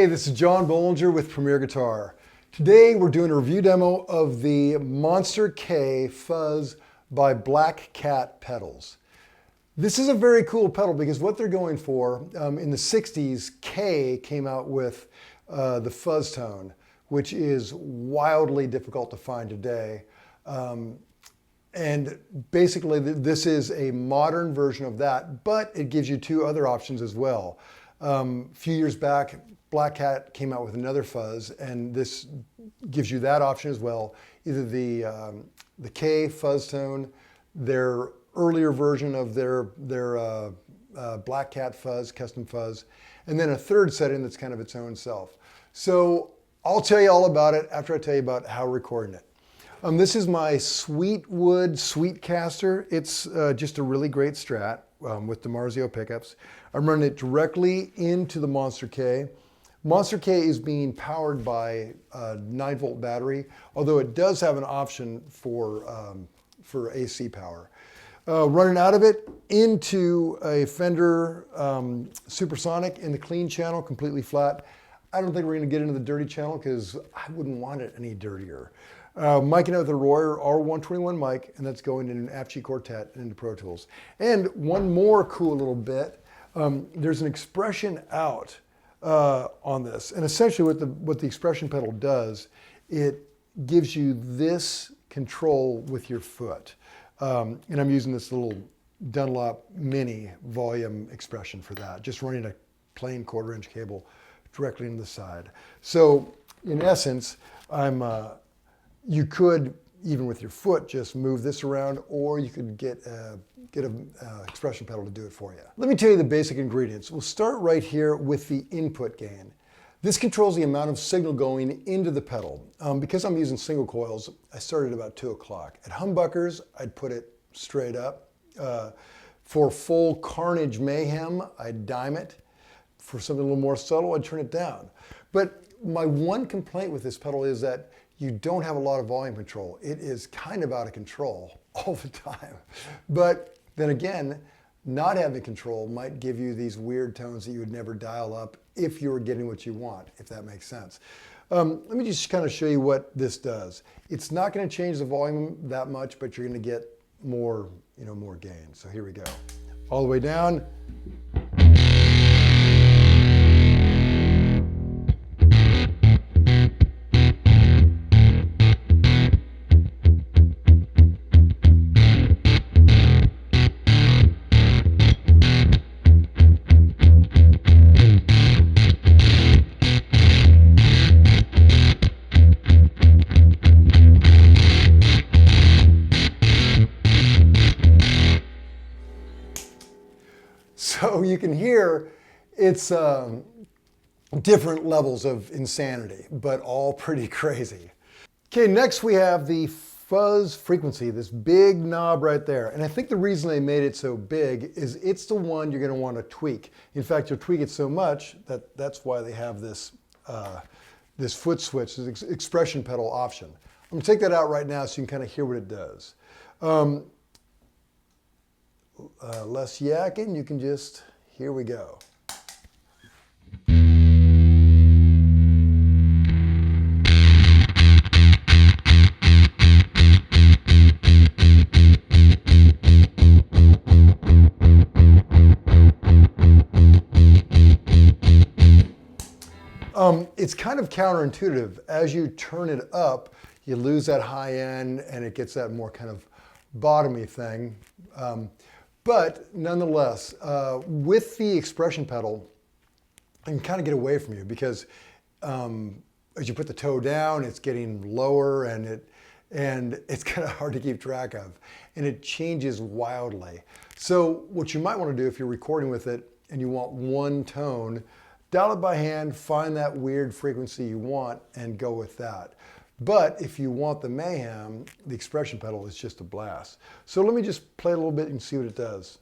Hey, this is John Bollinger with Premier Guitar. Today we're doing a review demo of the Monster K Fuzz by Black Cat Pedals. This is a very cool pedal because what they're going for, in the 60s, Kay came out with the fuzz tone, which is wildly difficult to find today. And basically this is a modern version of that, but it gives you two other options as well. A few years back, Black Cat came out with another fuzz, and this gives you that option as well. Either the Kay Fuzz tone, their earlier version of their Black Cat Fuzz, custom fuzz, and then a third setting that's kind of its own self. So I'll tell you all about it after I tell you about how we're recording it. This is my Sweetwood Sweetcaster. It's just a really great Strat with DiMarzio pickups. I'm running it directly into the Monster K. Monster K is being powered by a 9-volt battery, although it does have an option for AC power. Running out of it into a Fender Supersonic in the clean channel, completely flat. I don't think we're going to get into the dirty channel because I wouldn't want it any dirtier. Micing out with a Royer R121 mic, and that's going in an AFG Quartet and into Pro Tools. And one more cool little bit, there's an expression out on this. And essentially what the expression pedal does, it gives you this control with your foot. And I'm using this little Dunlop Mini volume expression for that, just running a plain 1/4-inch cable directly into the side. So in essence, you could, even with your foot, just move this around, or you could get an expression pedal to do it for you. Let me tell you the basic ingredients. We'll start right here with the input gain. This controls the amount of signal going into the pedal. Because I'm using single coils, I started about 2 o'clock. At humbuckers, I'd put it straight up. For full carnage mayhem, I'd dime it. For something a little more subtle, I'd turn it down. But my one complaint with this pedal is that you don't have a lot of volume control. It is kind of out of control all the time. But then again, not having control might give you these weird tones that you would never dial up if you were getting what you want, if that makes sense. Let me just kind of show you what this does. It's not going to change the volume that much, but you're going to get more, more gain. So here we go. All the way down. So you can hear it's different levels of insanity, but all pretty crazy. Okay, next we have the Fuzz Frequency, this big knob right there. And I think the reason they made it so big is it's the one you're going to want to tweak. In fact, you'll tweak it so much that that's why they have this, this foot switch, this expression pedal option. I'm going to take that out right now so you can kind of hear what it does. Less yakking, you can just, here we go. It's kind of counterintuitive. As you turn it up, you lose that high end and it gets that more kind of bottomy thing. But nonetheless, with the expression pedal, it can kind of get away from you because as you put the toe down, it's getting lower and it's kind of hard to keep track of. And it changes wildly. So what you might want to do if you're recording with it and you want one tone, dial it by hand, find that weird frequency you want and go with that. But if you want the mayhem, the expression pedal is just a blast. So let me just play a little bit and see what it does.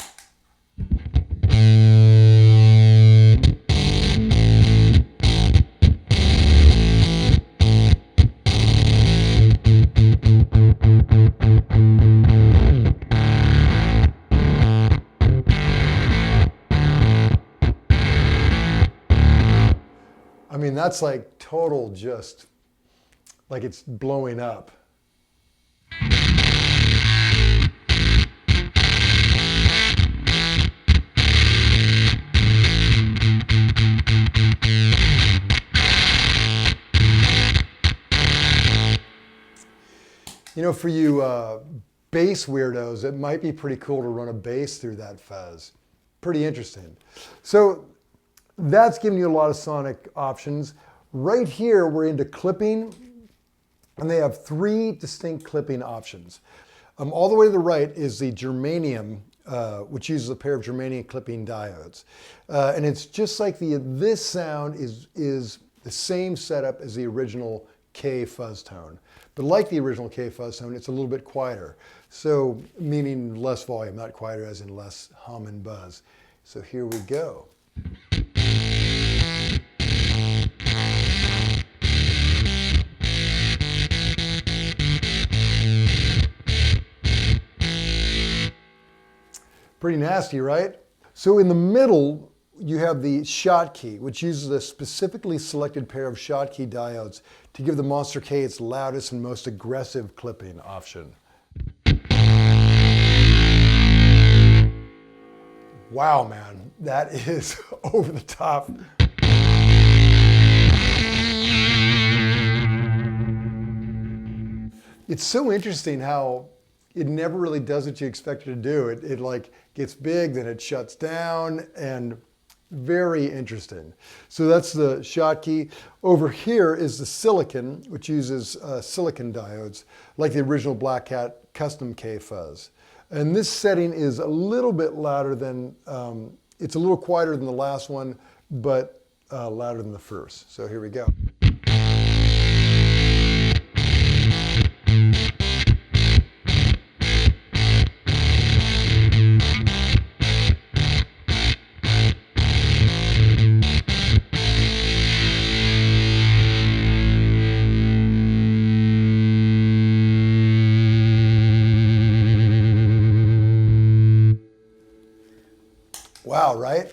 mean, that's like total just, like it's blowing up. You know, for you bass weirdos, it might be pretty cool to run a bass through that fuzz. Pretty interesting. So that's giving you a lot of sonic options. Right here, we're into clipping, and they have 3 distinct clipping options. All the way to the right is the germanium, which uses a pair of germanium clipping diodes. And it's just like this sound is the same setup as the original Kay Fuzz tone. But like the original Kay Fuzz tone, it's a little bit quieter. So meaning less volume, not quieter as in less hum and buzz. So here we go. Pretty nasty, right? So in the middle, you have the Schottky, which uses a specifically selected pair of Schottky diodes to give the Monster K its loudest and most aggressive clipping option. Wow, man, that is over the top. It's so interesting how it never really does what you expect it to do. It like gets big, then it shuts down, and very interesting. So that's the Schottky. Over here is the silicon, which uses silicon diodes, like the original Black Cat custom Kay Fuzz. And this setting is a little bit louder than, it's a little quieter than the last one, but louder than the first. So here we go. Wow, right?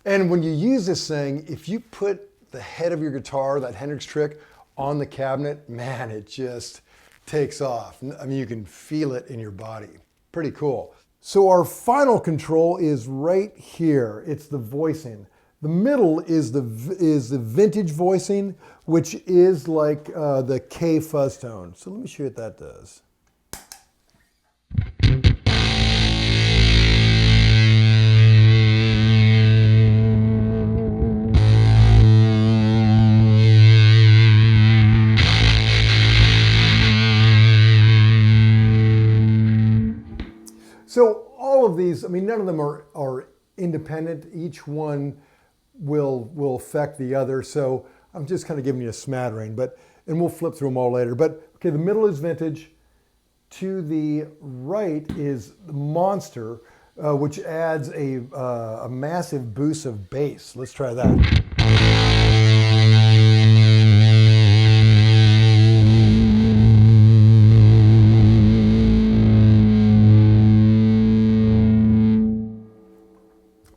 And when you use this thing, if you put the head of your guitar, that Hendrix trick, on the cabinet, man, it just takes off. I mean, you can feel it in your body. Pretty cool. So our final control is right here. It's the voicing. The middle is the vintage voicing, which is like the Kay Fuzz tone. So let me show you what that does. So all of these, I mean, none of them are independent. Each one will affect the other. So I'm just kind of giving you a smattering, and we'll flip through them all later. But okay, the middle is vintage. To the right is the Monster, which adds a massive boost of bass. Let's try that.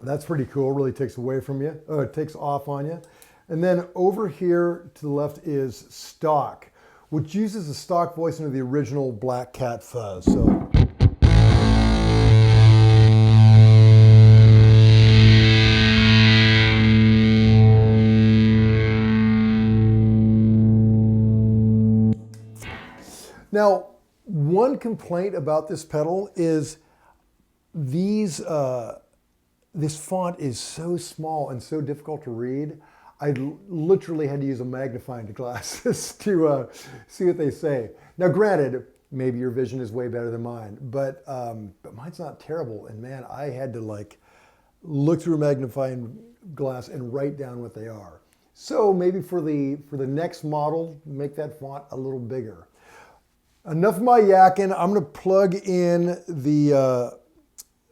That's pretty cool, really takes away from you, it takes off on you. And then over here to the left is Stock, which uses the stock voicing of the original Black Cat Fuzz. So. Now, one complaint about this pedal is this font is so small and so difficult to read. I literally had to use a magnifying glass to see what they say. Now, granted, maybe your vision is way better than mine, but mine's not terrible. And man, I had to like look through a magnifying glass and write down what they are. So maybe for the next model, make that font a little bigger. Enough of my yakking. I'm going to plug in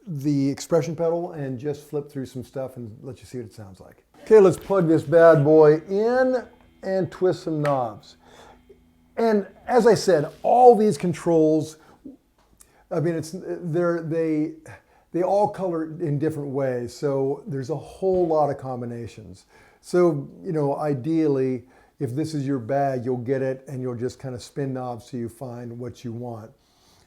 the expression pedal and just flip through some stuff and let you see what it sounds like. Okay, let's plug this bad boy in and twist some knobs. And as I said, all these controls, I mean, they all color in different ways, so there's a whole lot of combinations. So, you know, ideally, if this is your bag, you'll get it and you'll just kind of spin knobs till you find what you want.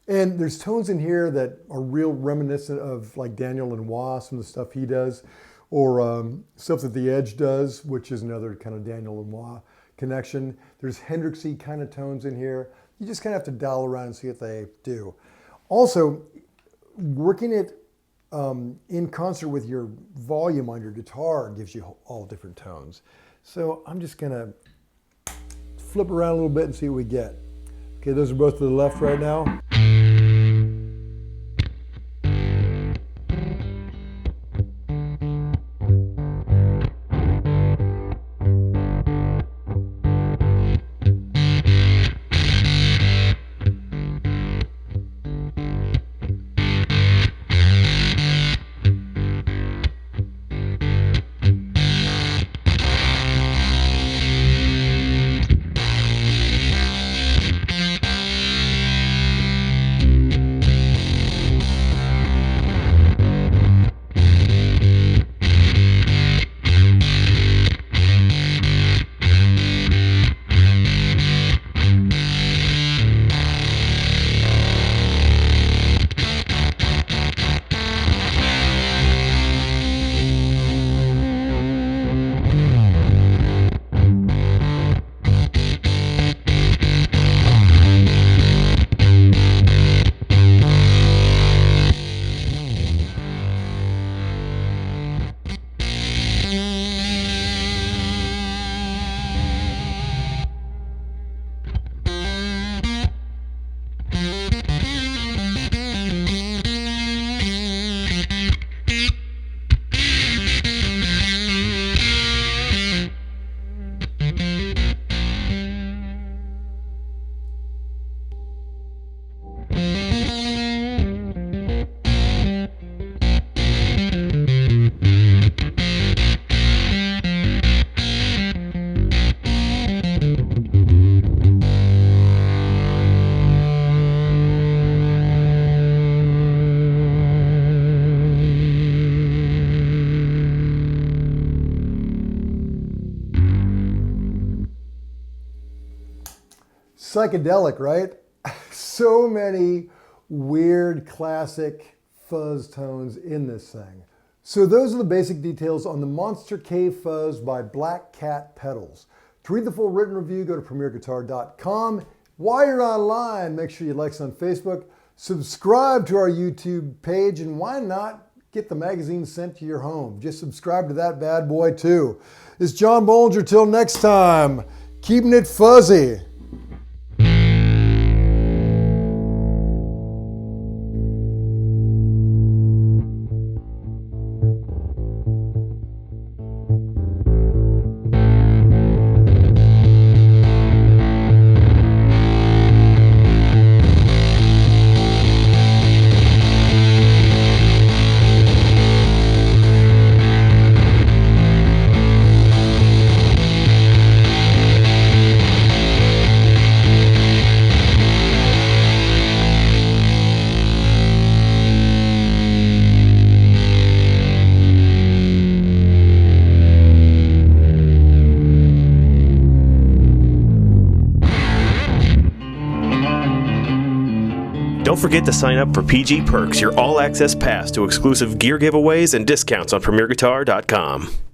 And there's tones in here that are real reminiscent of like Daniel Lanois, some of the stuff he does, or stuff that The Edge does, which is another kind of Daniel Lanois connection. There's Hendrixy kind of tones in here. You just kind of have to dial around and see what they do. Also, working it in concert with your volume on your guitar gives you all different tones. So I'm just gonna flip around a little bit and see what we get. Okay, those are both to the left right now. Psychedelic, right? So many weird classic fuzz tones in this thing. So those are the basic details on the Monster K-Fuzz by Black Cat Pedals. To read the full written review, go to premierguitar.com. While you're online, make sure you like us on Facebook, subscribe to our YouTube page, and why not get the magazine sent to your home? Just subscribe to that bad boy too. It's John Bollinger. Till next time, keeping it fuzzy. Don't forget to sign up for PG Perks, your all-access pass to exclusive gear giveaways and discounts on premierguitar.com.